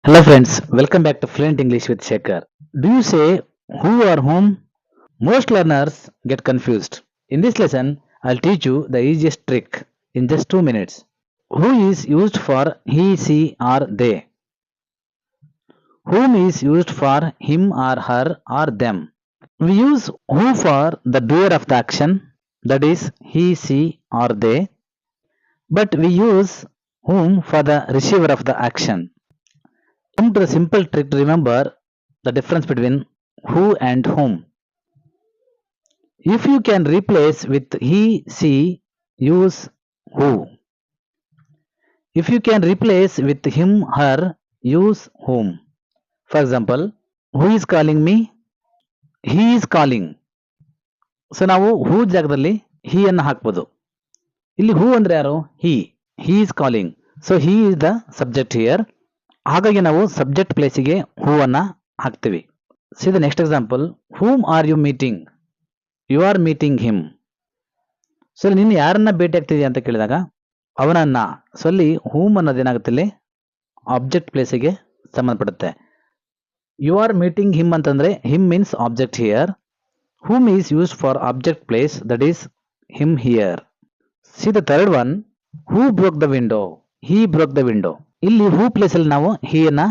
Hello friends, welcome back to Fluent English with Shekhar. Do you say who or whom? Most learners get confused. In this lesson, I'll teach you the easiest trick in just 2 minutes. Who is used for he, she or they? Whom is used for him or her or them? We use who for the doer of the action, that is he, she or they, but we use whom for the receiver of the action. Come to the simple trick to remember the difference between who and whom. If you can replace with he, she, use who. If you can replace with him, her, use whom. For example, who is calling me? He is calling. So ನಾವು ಹೂ ಜಾಗದಲ್ಲಿ ಹಿ ಅನ್ನು ಹಾಕ್ಬೋದು. ಇಲ್ಲಿ who ಅಂದ್ರೆ ಯಾರು? He is calling. So he is the subject here. ಹಾಗಾಗಿ ನಾವು subject ಪ್ಲೇಸಿಗೆ ಹೂ ಅನ್ನ ಹಾಕ್ತೀವಿ. See the next example, whom are you meeting? You are meeting him. So ನೀನು ಯಾರನ್ನ ಭೇಟಿ ಆಗ್ತಿದ್ಯಾ ಅಂತ ಕೇಳಿದಾಗ ಅವನನ್ನ. ಸೊ ಅಲ್ಲಿ ಹೂಮ್ ಅನ್ನೋದೇನಾಗುತ್ತೆ, ಇಲ್ಲಿ ಆಬ್ಜೆಕ್ಟ್ ಪ್ಲೇಸಿಗೆ ಸಂಬಂಧಪಡುತ್ತೆ. ಯು ಆರ್ ಮೀಟಿಂಗ್ ಹಿಮ್ ಅಂತಂದ್ರೆ him means object here. Whom is used for object place, that is him here. C the third one, who broke the window? He broke the window. ಇಲ್ಲಿ ಹೂ place ಅಲ್ಲಿ ನಾವು ಹಿ ಅನ್ನ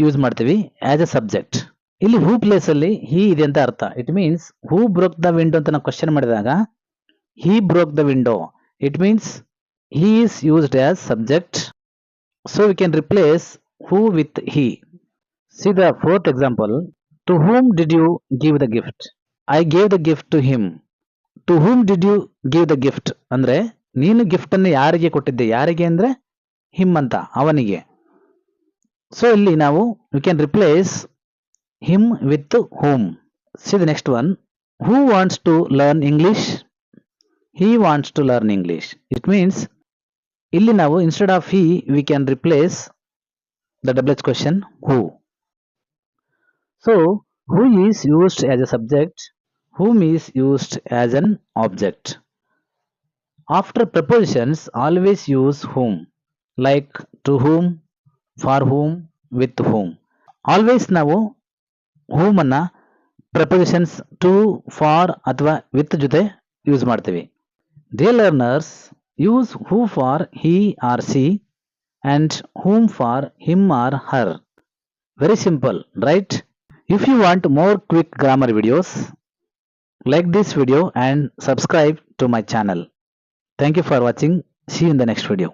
use ಮಾಡ್ತೀವಿ as A subject. ಇಲ್ಲಿ ಹೂ place ಅಲ್ಲಿ ಹಿ ಇದೆ ಅಂತ ಅರ್ಥ. It means who broke the window ಅಂತ ನಾವು ಕ್ವಶನ್ ಮಾಡಿದಾಗ he broke the window, it means he is used as subject, so we can replace who with he. See the fourth example, to whom did you give the gift? I gave the gift to him. To whom did you give the gift ಅಂದ್ರೆ ನೀನು gift ಅನ್ನು ಯಾರಿಗೆ ಕೊಟ್ಟಿದ್ದೆ? ಯಾರಿಗೆ ಅಂದ್ರೆ him ಅಂತ, ಅವನಿಗೆ. So ಇಲ್ಲಿ ನಾವು we can replace him with whom. See the next one, who wants to learn English? He wants to learn English. It means ಇಲ್ಲಿ ನಾವು instead of he we can replace the double H question who. So who is used as a subject, whom is used as an object. After prepositions always use whom, like to whom, for whom, with whom. Always ನಾವು whom ಅನ್ನ prepositions to, for ಅಥವಾ with ಜೊತೆ use ಮಾಡ್ತೀವಿ. Dear learners, use who for he or she and whom for him or her. Very simple, right? If you want more quick grammar videos, like this video and subscribe to my channel. Thank you for watching. See you in the next video.